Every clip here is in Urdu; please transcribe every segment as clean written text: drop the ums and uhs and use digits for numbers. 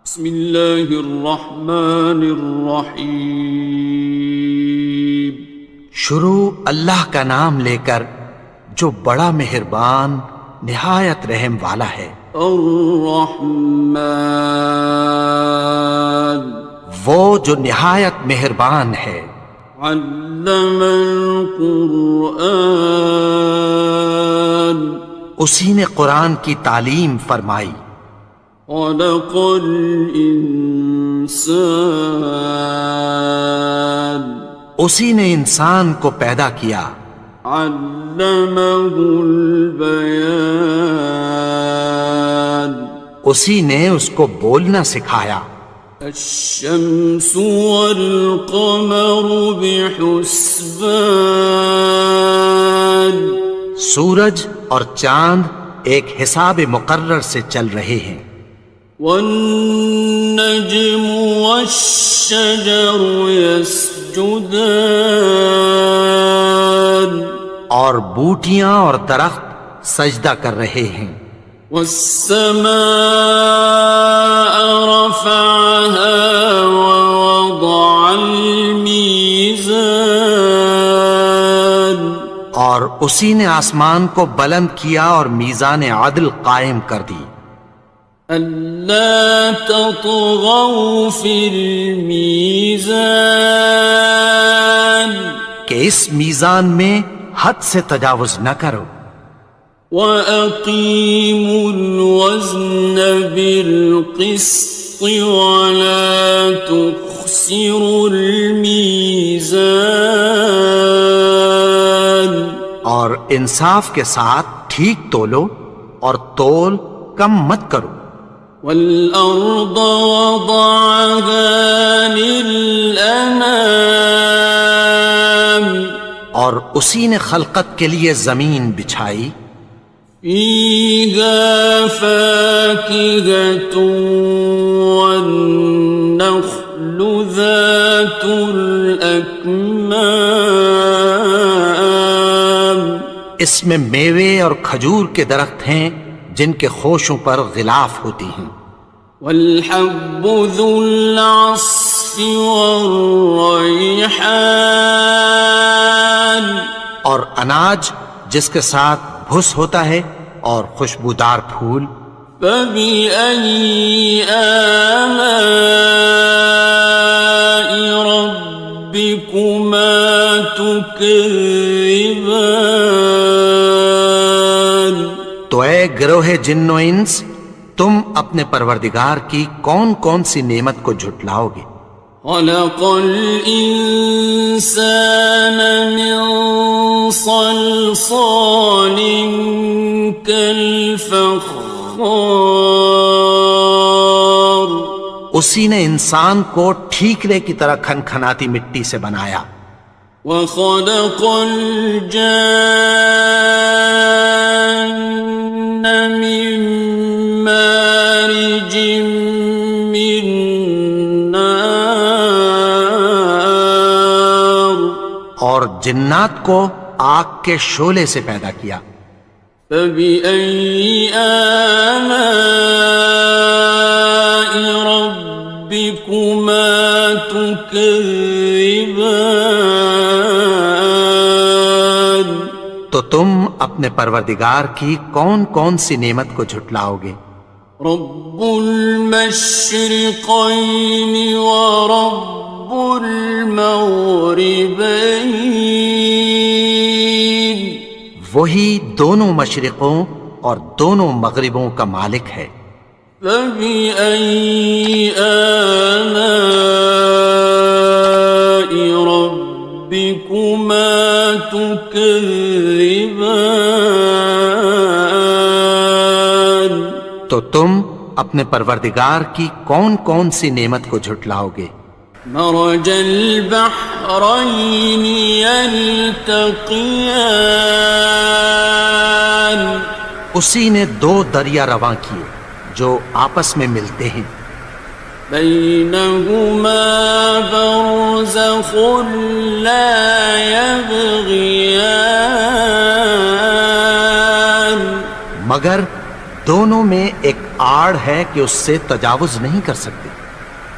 بسم اللہ الرحمن الرحیم۔ شروع اللہ کا نام لے کر جو بڑا مہربان نہایت رحم والا ہے۔ الرحمن، وہ جو نہایت مہربان ہے۔ علم القرآن، اسی نے قرآن کی تعلیم فرمائی۔ خلق الانسان، اسی نے انسان کو پیدا کیا۔ علمہ البیان، اسی نے اس کو بولنا سکھایا۔ الشمس والقمر بحسبان، سورج اور چاند ایک حساب مقرر سے چل رہے ہیں۔ والنجم والشجر يسجدان، اور بوٹیاں اور درخت سجدہ کر رہے ہیں۔ والسماء رفعها ووضع الميزان، اور اسی نے آسمان کو بلند کیا اور میزان عدل قائم کر دی۔ ألا تطغوا في الميزان، کہ اس میزان میں حد سے تجاوز نہ کرو۔ وَأَقِيمُوا الْوَزْنَ بِالْقِسْطِ وَلَا تُخْسِرُوا الْمِيزَانَ، اور انصاف کے ساتھ ٹھیک تولو اور تول کم مت کرو۔ وَالْأَرْضَ وَضَعَهَا لِلْأَنَامِ، اور اسی نے خلقت کے لیے زمین بچھائی۔ فِيهَا فَاكِهَةٌ وَالنَّخْلُ ذَاتُ الْأَكْمَامِ، اس میں میوے اور کھجور کے درخت ہیں جن کے خوشوں پر غلاف ہوتی ہیں۔ وَالْحَبُّ ذُو الْعَصْفِ وَالرَّيْحَانِ، اور اناج جس کے ساتھ بھس ہوتا ہے اور خوشبودار پھول۔ فَبِأَيِّ آلَاءِ رَبِّكُمَا تُكَذِّبَانِ، تو اے گروہ جن و انس، تم اپنے پروردگار کی کون کون سی نعمت کو جھٹلاؤ گے؟ خَلَقَ الْإِنسَانَ مِنْ صَلْصَالٍ كَالْفَخَّارِ، اسی نے انسان کو ٹھیکرے کی طرح کھنکھناتی مٹی سے بنایا۔ وَخَلَقَ الْجَانَّ مِن مَّارِجٍ مِّن نَّارٍ، اور جنات کو آگ کے شعلے سے پیدا کیا۔ فَبِأَيِّ آلَاءِ رَبِّكُمَا تُكَذِّبَانِ، تو تم اپنے پروردگار کی کون کون سی نعمت کو جھٹلاؤ گے؟ رب المشرقین ورب المغربین، وہی دونوں مشرقوں اور دونوں مغربوں کا مالک ہے۔ فَبِأَيِّ آلَاءِ رَبِّكُمَا تُكَذِّبَانِ، تو تم اپنے پروردگار کی کون کون سی نعمت کو جھٹلاؤ گے؟ مرج البحرین یلتقیان، اسی نے دو دریا رواں کیے جو آپس میں ملتے ہیں۔ بینہما برزخ لا یبغیان، مگر دونوں میں ایک آڑ ہے کہ اس سے تجاوز نہیں کر سکتے۔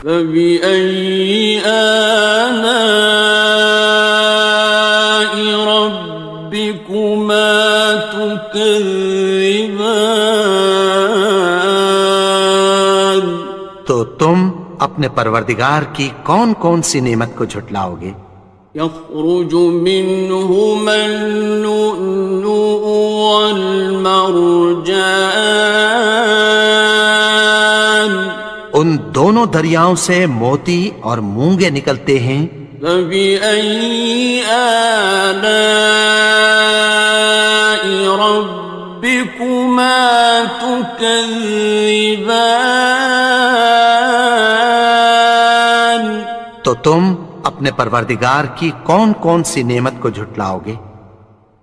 فبأي آلاء ربكما تكذبان؟ تو تم اپنے پروردگار کی کون کون سی نعمت کو جھٹلاؤ گے؟ يخرج منهما اللؤلؤ والمرجان ان دونوں دریاؤں سے موتی اور مونگے نکلتے ہیں۔ فبأي آلاء ربكما تكذبان؟ تو تم اپنے پروردگار کی کون کون سی نعمت کو جھٹلاؤ گے؟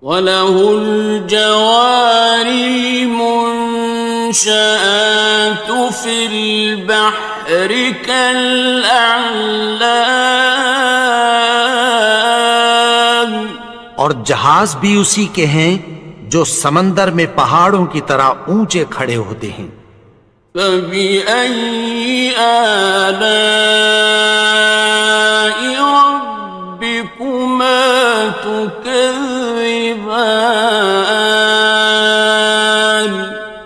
وَلَهُ الْجَوَارِ الْمُنشَآتُ فِي الْبَحْرِ كَالْأَعْلَامِ، اور جہاز بھی اسی کے ہیں جو سمندر میں پہاڑوں کی طرح اونچے کھڑے ہوتے ہیں۔ فَبِأَيِّ آلَاءِ رَبِّكُمَا تُكَذِّبَانِ؟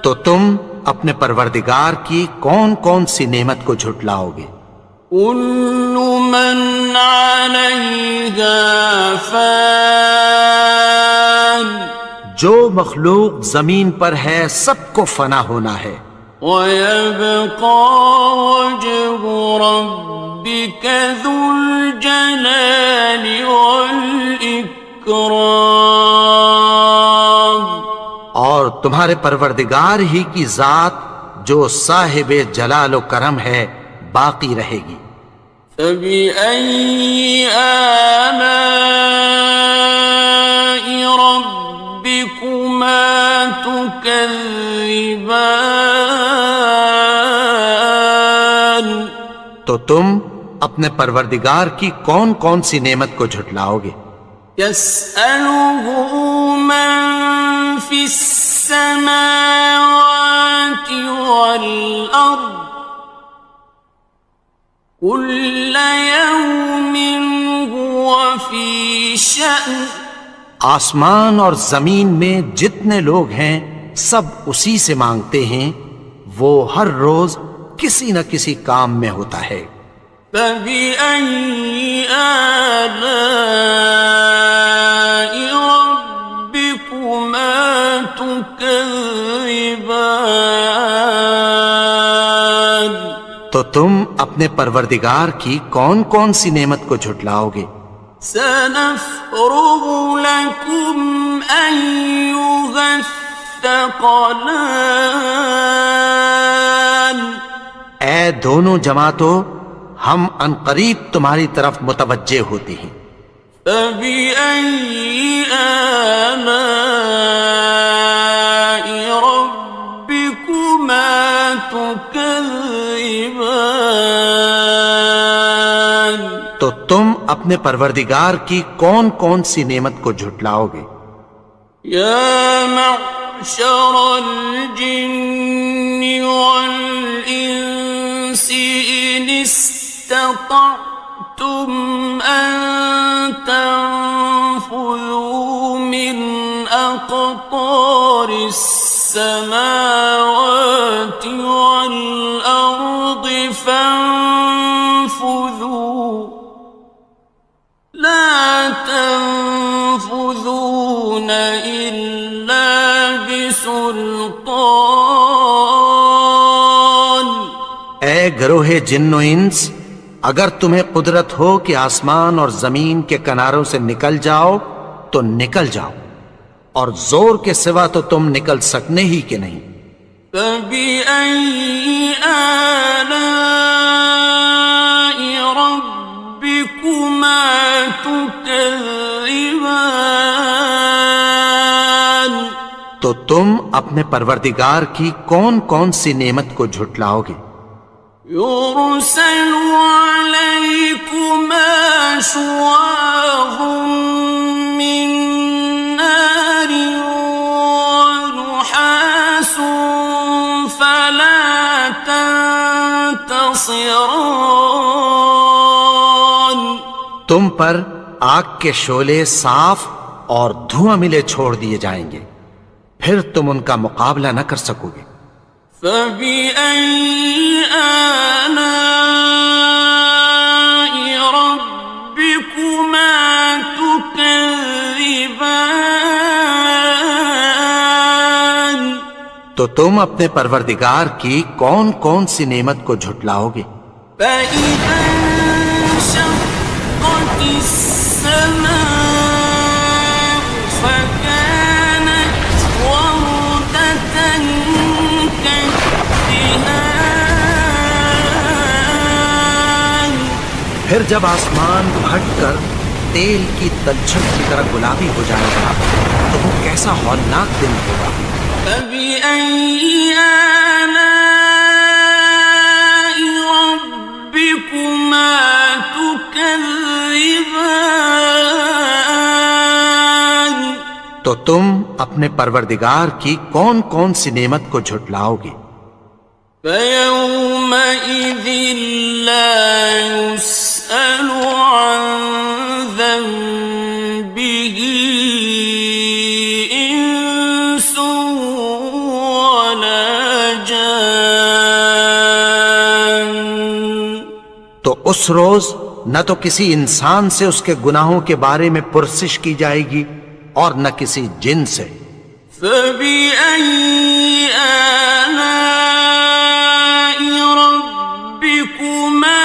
تو تم اپنے پروردگار کی کون کون سی نعمت کو جھٹلاؤ گے؟ كُلُّ مَنْ عَلَيْهَا فَانٍ، جو مخلوق زمین پر ہے سب کو فنا ہونا ہے۔ وَيَبْقَى وَجْهُ رَبِّكَ ذُو الْجَلَالِ وَالْإِكْرَامِ، اور تمہارے پروردگار ہی کی ذات جو صاحب جلال و کرم ہے باقی رہے گی۔ فَبِأَيِّ آلَاءِ رَبِّكُمَا تُكَذِّبَانِ؟ تو تم اپنے پروردگار کی کون کون سی نعمت کو جھٹلاؤ گے؟ يَسْأَلُهُ مَن فِي السَّمَاوَاتِ وَالْأَرْضِ كُلَّ يَوْمٍ هُوَ فِي شَأْنٍ، آسمان اور زمین میں جتنے لوگ ہیں سب اسی سے مانگتے ہیں، وہ ہر روز کسی نہ کسی کام میں ہوتا ہے۔ فَبِأَيِّ آلَاءِ رَبِّكُمَا تُكَذِّبَانِ؟ تو تم اپنے پروردگار کی کون کون سی نعمت کو جھٹلاؤ گے؟ سَنَفْرُغُ لَكُمْ أَيُّهَ الثَّقَلَانِ؟ اے دونوں جماعتوں، ہم عنقریب تمہاری طرف متوجہ ہوتے ہیں۔ فَبِأَيِّ آلَاءِ رَبِّكُمَا تُكَذِّبَانِ؟ تو تم اپنے پروردگار کی کون کون سی نعمت کو جھٹلاؤ گے؟ يَا مَعْشَرَ الْجِنِّ وَالْإِنسِ إِنِ اسْتَطَعْتُمْ أَن تَنفُذُوا مِنْ أَقْطَارِ السَّمَاوَاتِ وَالْأَرْضِ فَانفُذُوا لَا تَنفُذُونَ إِلَّا بِسُلْطَانٍ۔ اے گروہ جن و انس، اگر تمہیں قدرت ہو کہ آسمان اور زمین کے کناروں سے نکل جاؤ تو نکل جاؤ، اور زور کے سوا تو تم نکل سکنے ہی کہ نہیں۔ فَبِأَيِّ آلَاءِ رَبِّكُمَا تُكَذِّبَانِ؟ تو تم اپنے پروردگار کی کون کون سی نعمت کو جھٹلاؤ گے؟ يُرْسَلُ عَلَيْكُمَا شُوَاظٌ مِّن نَّارٍ وَنُحَاسٌ فَلَا ينتصران تم پر آگ کے شعلے صاف اور دھواں ملے چھوڑ دیے جائیں گے، پھر تم ان کا مقابلہ نہ کر سکو گے۔ فبأي آلاء ربكما تكذبان تو تم اپنے پروردگار کی کون کون سی نعمت کو جھٹلاؤ گے؟ فإذا انشقت السماء فكانت وردة كالدهان پھر جب آسمان پھٹ کر تیل کی تلچھٹ کی طرح گلابی ہو جائے گا تو وہ کیسا ہولناک دن ہوگا۔ فبأي آلاء ربكما تكذبان تو تم اپنے پروردگار کی کون کون سی نعمت کو جھٹلاؤ گے؟ فيومئذ لا يسأل عن ذنبه إنس ولا جان تو اس روز نہ تو کسی انسان سے اس کے گناہوں کے بارے میں پرسش کی جائے گی اور نہ کسی جن سے۔ فبأي آلاء ربكما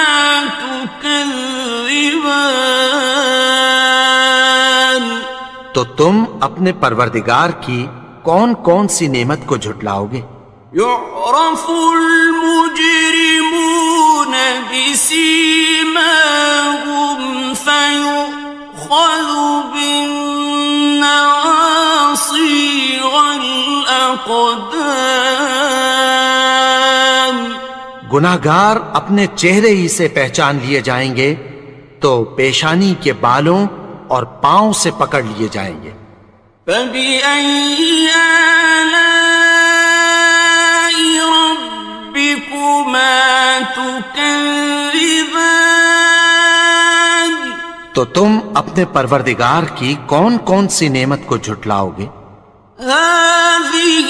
تكذبان تو تم اپنے پروردگار کی کون کون سی نعمت کو جھٹلاؤ گے؟ يعرف المجرمون بسيماهم فيؤخذ بالنواصي والأقدام گناہگار اپنے چہرے ہی سے پہچان لیے جائیں گے تو پیشانی کے بالوں اور پاؤں سے پکڑ لیے جائیں گے۔ فبأي آلاء ربكما تكذبان تو تم اپنے پروردگار کی کون کون سی نعمت کو جھٹلاؤ گے؟ هذه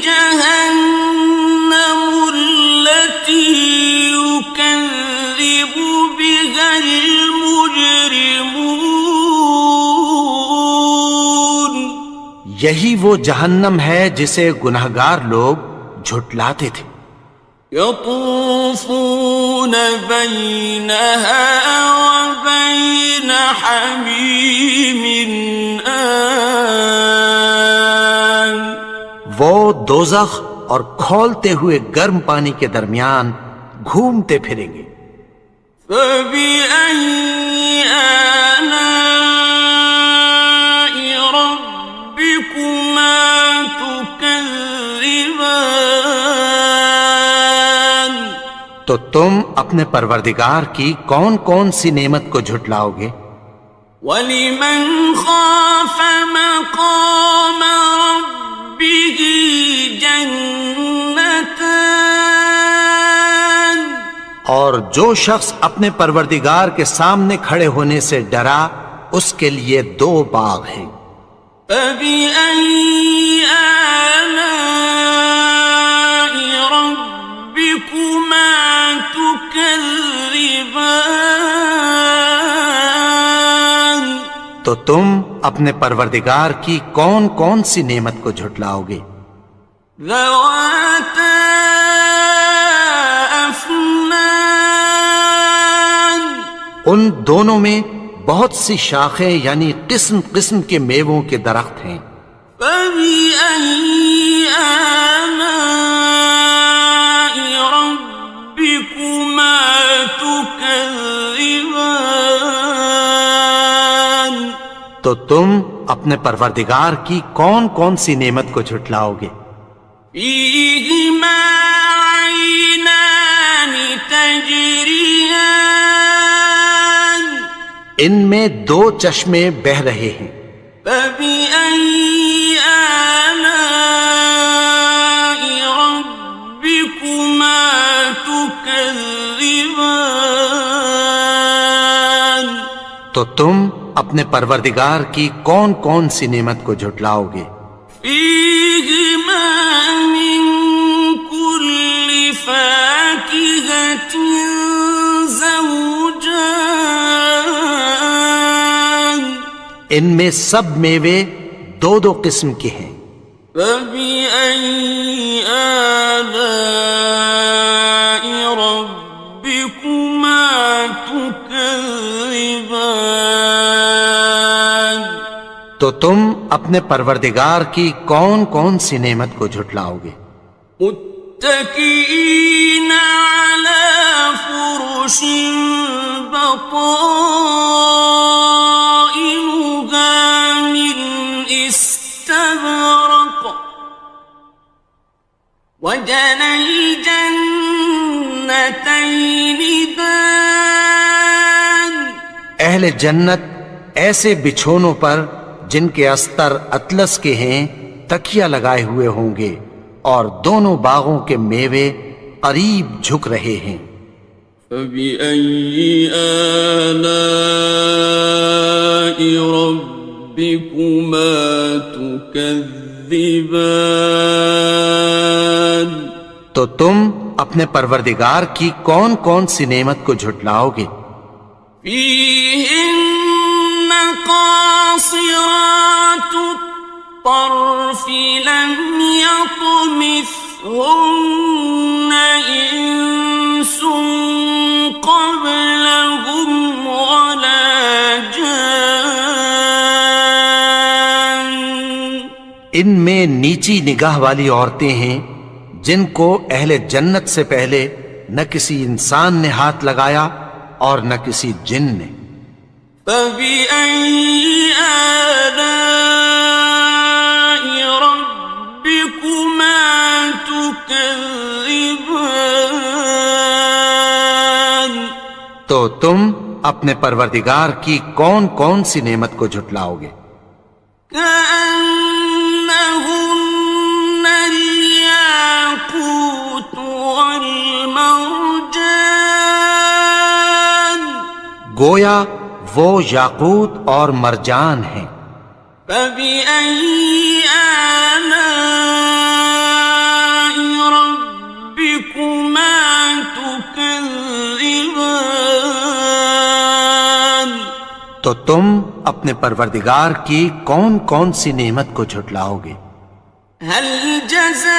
جهنم التي يكذب بها المجرمون یہی وہ جہنم ہے جسے گناہگار لوگ جھٹلاتے تھے۔ يطوفون بينها وبين حميم آن وہ دوزخ اور کھولتے ہوئے گرم پانی کے درمیان گھومتے پھریں گے۔ فبأي آلاء ربكما تكذبان تو تم اپنے پروردگار کی کون کون سی نعمت کو جھٹلاؤ گے؟ وَلِمَنْ خَافَ مَقَامَ رَبِّهِ جَنَّتَانِ اور جو شخص اپنے پروردگار کے سامنے کھڑے ہونے سے ڈرا اس کے لیے دو باغ ہیں۔ فَبِأَيِّ آلَاءِ رَبِّكُمَا تُكَذِّبَانِ تو تم اپنے پروردگار کی کون کون سی نعمت کو جھٹلاؤ گے؟ ذَوَاتَا أَفْنَانٍ ان دونوں میں بہت سی شاخیں یعنی قسم قسم کے میووں کے درخت ہیں۔ فَبِأَيِّ آلَاءِ رَبِّكُمَا تُكَذِّبَانِ تو تم اپنے پروردگار کی کون کون سی نعمت کو جھٹلاؤ گے؟ فِيهِمَا عَيْنَانِ تَجْرِيَانِ ان میں دو چشمے بہہ رہے ہیں۔ فَبِأَيِّ آلَاءِ رَبِّكُمَا تُكَذِّبَانِ تكذبان تو تم اپنے پروردگار کی کون کون سی نعمت کو جھٹلاؤ گے؟ فيهما من كل فاكهة زوجان ان میں سب میوے دو دو قسم کے ہیں۔ فبأي آلاء ربكما تكذبان تو تم اپنے پروردگار کی کون کون سی نعمت کو جھٹلاؤ گے؟ متكئين على فرش بطائنها من استبرق وجنى الجنتين دان اہل جنت ایسے بچھونوں پر جن کے استر اطلس کے ہیں تکیہ لگائے ہوئے ہوں گے، اور دونوں باغوں کے میوے قریب جھک رہے ہیں۔ فبأي آلاء ربكما تكذبان تو تم اپنے پروردگار کی کون کون سی نعمت کو جھٹلاؤ گے؟ فيهن قاصرات الطرف لم يطمثهن إنس قبلهم ولا جان ان میں نیچی نگاہ والی عورتیں ہیں جن کو اہل جنت سے پہلے نہ کسی انسان نے ہاتھ لگایا اور نہ کسی جن نے۔ فبأي آلاء ربكما تكذبان تو تم اپنے پروردگار کی کون کون سی نعمت کو جھٹلاؤ گے؟ كأنهن الياقوت والمرجان گویا وہ یاقوت اور مرجان ہیں۔ فبأي آلاء ربكما تكذبان تو تم اپنے پروردگار کی کون کون سی نعمت کو جھٹلاؤ گے؟ هل جزاء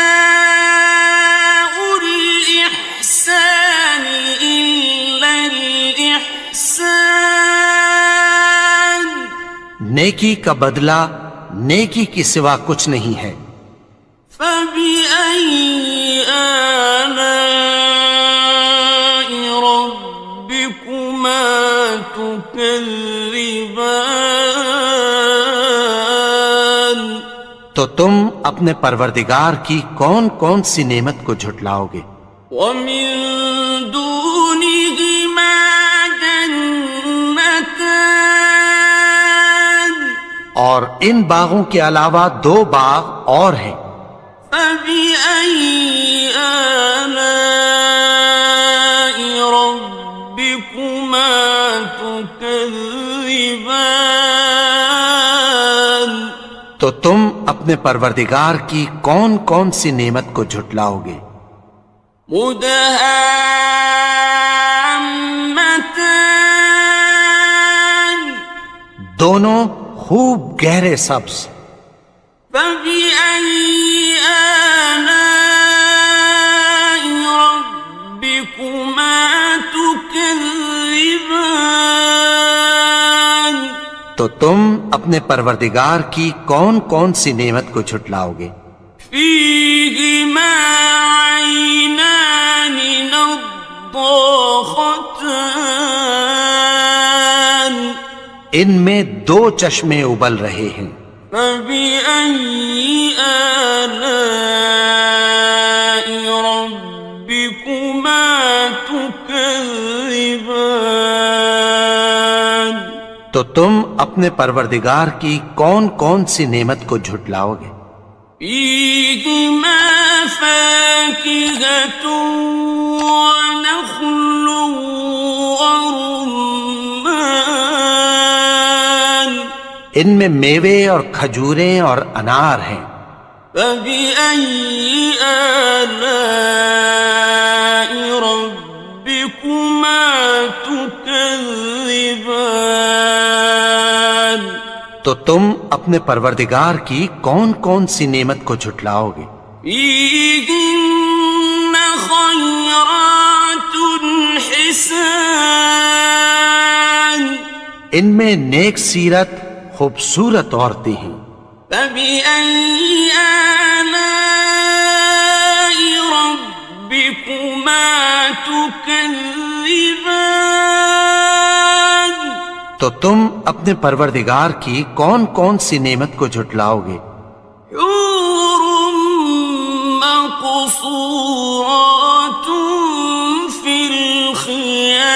الإحسان إلا الإحسان نیکی کا بدلہ نیکی کی سوا کچھ نہیں ہے۔ فبأي آلاء ربكما تكذبان تو تم اپنے پروردگار کی کون کون سی نعمت کو جھٹلاؤ گے؟ ومن دونهما جنتان اور ان باغوں کے علاوہ دو باغ اور ہیں۔ فبأي آلاء ربكما تكذبان تو تم اپنے پروردگار کی کون کون سی نعمت کو جھٹلاؤ گے؟ مدهامتان دونوں خوب گہرے سبز۔ فبأي آلاء ربكما تكذبان تو تم اپنے پروردگار کی کون کون سی نعمت کو جھٹلاؤ گے؟ فيهما عينان نضاختان ان میں دو چشمے ابل رہے ہیں۔ فبأي آلاء ربكما تكذبان تو تم اپنے پروردگار کی کون کون سی نعمت کو جھٹلاؤ گے؟ فيهما فاكهة ونخل ورمان ان میں میوے اور کھجوریں اور انار ہیں. فبأي آلاء ربكما تكذبان تو تم اپنے پروردگار کی کون کون سی نعمت کو جھٹلاؤ گے؟ فيهن خيرات حسان ان میں نیک سیرت خوبصورت عورتیں ہیں. فبأي آلاء ربكما تكذبان تو تم اپنے پروردگار کی کون کون سی نعمت کو جھٹلاؤ گے؟ حور مقصورات في الخيام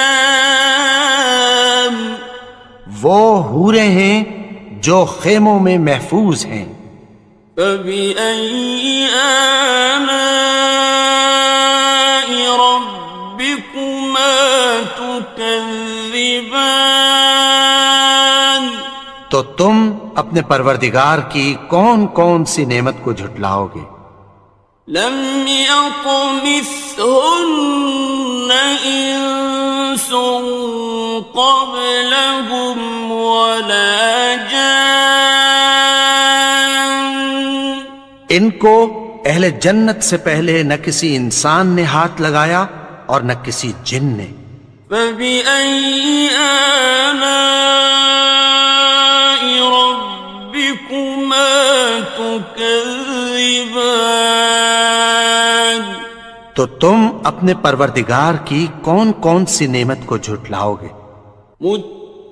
وہ حوریں ہیں جو خیموں میں محفوظ ہیں. فبأي آلاء ربكما تكذبان تو تم اپنے پروردگار کی کون کون سی نعمت کو جھٹلاؤ گے؟ لم يطمثهن إنس قبلهم ولا جان ان کو اہل جنت سے پہلے نہ کسی انسان نے ہاتھ لگایا اور نہ کسی جن نے. فبأي آلاء ربكما تكذبان تو تم اپنے پروردگار کی کون کون سی نعمت کو جھٹلاؤ گے؟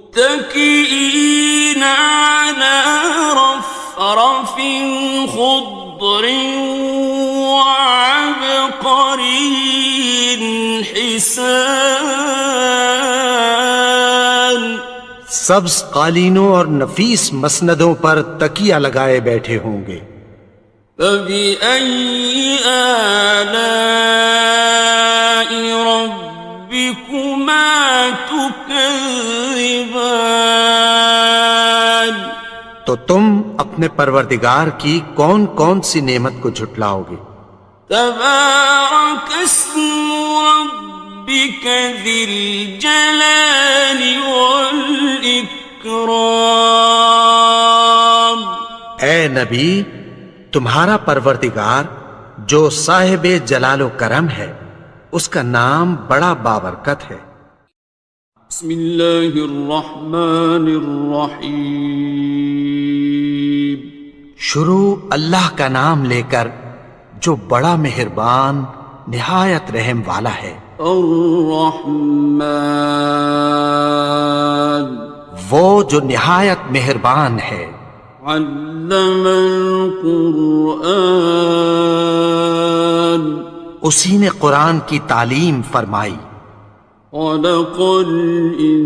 متكئين على رفرف خضر وعبقري حسان سبز قالینوں اور نفیس مسندوں پر تکیہ لگائے بیٹھے ہوں گے. فبأي آلاء ربكما تكذبان تو تم اپنے پروردگار کی کون کون سی نعمت کو جھٹلاؤ گے؟ تبارك اسم ربك ذي الجلال والإكرام اے نبی، تمہارا پروردگار جو صاحب جلال و کرم ہے اس کا نام بڑا بابرکت ہے. بسم اللہ الرحمن الرحیم شروع اللہ کا نام لے کر جو بڑا مہربان نہایت رحم والا ہے. الرحمن وہ جو نہایت مہربان ہے. علم القرآن اسی نے قرآن کی تعلیم فرمائی. خلق الانسان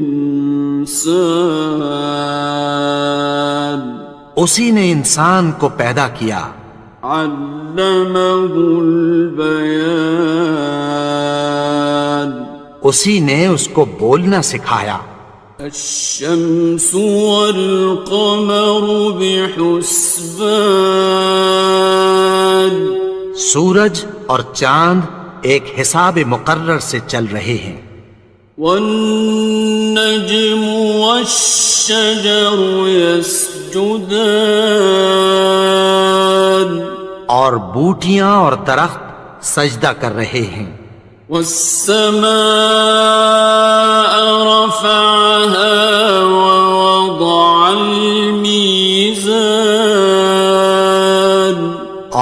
اسی نے انسان کو پیدا کیا. علمہ البیان اسی نے اس کو بولنا سکھایا. الشمس والقمر بحسبان سورج اور چاند ایک حساب مقرر سے چل رہے ہیں. والنجم والشجر يسجدان اور بوٹیاں اور درخت سجدہ کر رہے ہیں. والسماء رفعها ووضع الميزان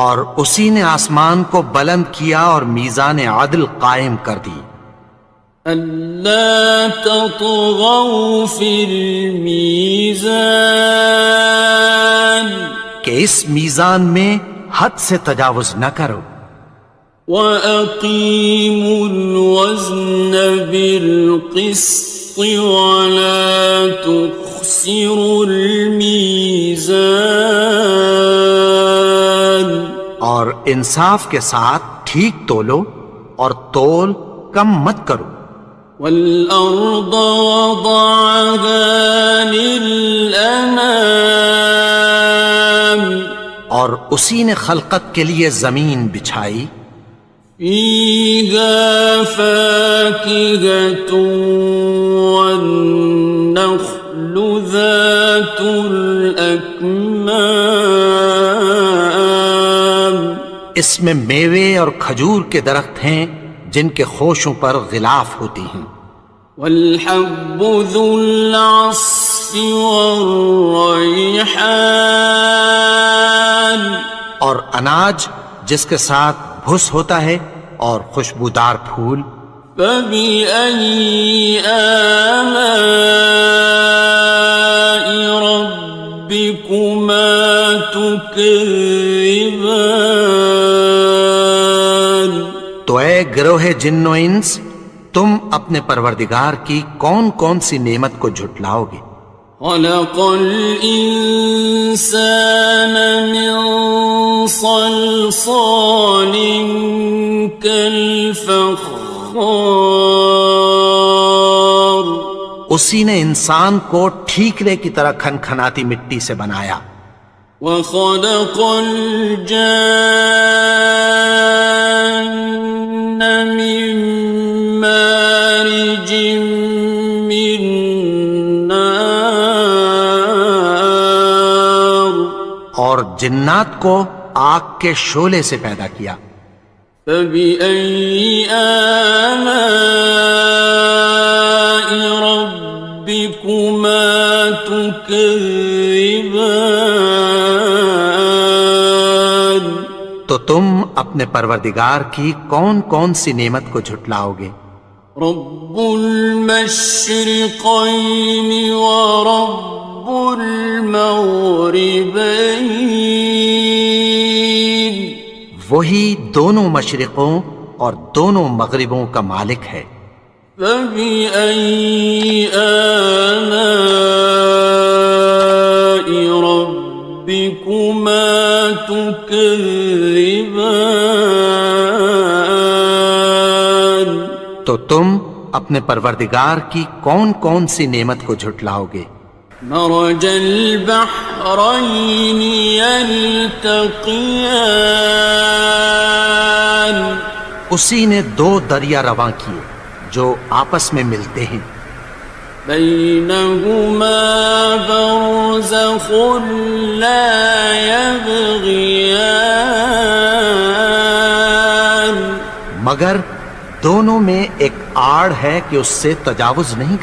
اور اسی نے آسمان کو بلند کیا اور میزان عدل قائم کر دی. ألا تطغوا في الميزان کہ اس میزان میں حد سے تجاوز نہ کرو. وَأَقِيمُوا الْوَزْنَ بِالْقِسْطِ وَلَا تُخْسِرُوا الْمِيزَانَ انصاف کے ساتھ ٹھیک تولو اور تول کم مت کرو. والأرض وضعها للأنام اور اسی نے خلقت کے لیے زمین بچھائی. فيها فاكهة والنخل ذات الأكمام اس میں میوے اور کھجور کے درخت ہیں جن کے خوشوں پر غلاف ہوتی ہیں. والحب ذو العصف والریحان اور اناج جس کے ساتھ بھس ہوتا ہے اور خوشبودار پھول. فبأي آلاء ربكما تكذبان تو اے گروہ جن و انس، تم اپنے پروردگار کی کون کون سی نعمت کو جھٹلاؤ گے؟ خلق الإنسان من صلصال كالفخار اسی نے انسان کو ٹھیکرے کی طرح کھنکھناتی مٹی سے بنایا. وخلق الجان من مارج من نار اور جنات کو آگ کے شعلے سے پیدا کیا. فبأي آلاء ربكما تكذبان تو تم اپنے پروردگار کی کون کون سی نعمت کو جھٹلاؤ گے؟ رب المشرقين ورب المغربين وہی دونوں مشرقوں اور دونوں مغربوں کا مالک ہے. فبأي آلاء ربكما تكذبان تو تم اپنے پروردگار کی کون کون سی نعمت کو جھٹلاؤ گے؟ مرج البحرين يلتقيان اسی نے دو دریا رواں کیے جو آپس میں ملتے ہیں. بينهما برزخ لا يبغيان مگر دونوں میں ایک آڑ ہے کہ اس سے تجاوز نہیں کر